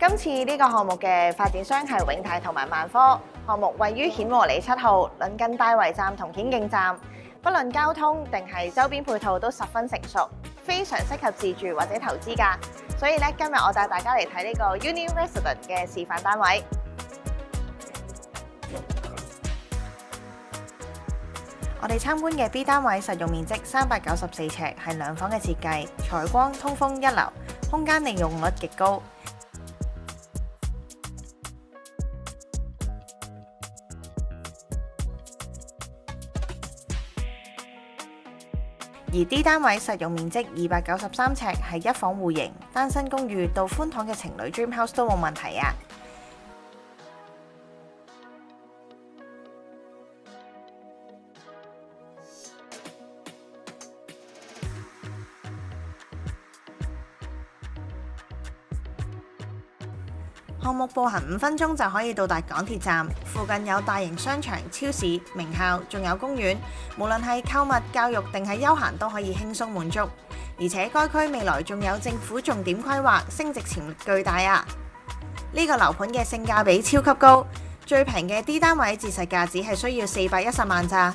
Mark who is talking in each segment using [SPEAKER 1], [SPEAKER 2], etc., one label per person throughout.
[SPEAKER 1] 今次呢個項目嘅發展商係永泰同埋萬科，項目位於顯和里7號，鄰近大圍站同顯徑站，不論交通定係周邊配套都十分成熟，非常適合自住或者投資㗎。所以咧，今日我帶大家嚟睇呢個 Uni Resident 嘅示範單位。我哋參觀嘅 B 單位實用面積394尺，係兩房嘅設計，採光通風一流，空間利用率極高。而 D 單位實用面積293尺，係一房戶型，單身公寓到寬敞嘅情侶 Dream House 都冇問題啊！項目步行5分鐘就可以到達港鐵站，附近有大型商場、超市、名校，仲有公園，無論係購物、教育定係休閒都可以輕鬆滿足。而且該區未來仲有政府重點規劃，升值潛力巨大啊！呢個樓盤嘅性價比超級高，最平嘅 D 單位折實價只係需要410萬咋。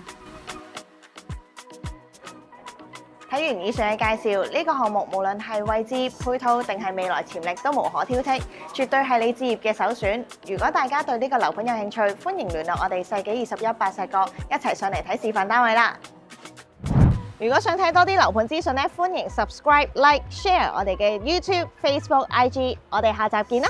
[SPEAKER 1] 睇完以上嘅介紹，呢個項目無論係位置、配套定係未來潛力都無可挑剔，絕對係你置業嘅首選。如果大家對呢個樓盤有興趣，歡迎聯絡我哋世紀21白石角，一齊上嚟睇示範單位啦！如果想睇多啲樓盤資訊咧，歡迎 subscribe、like、share 我哋嘅 YouTube、Facebook、IG。我哋下集見啦！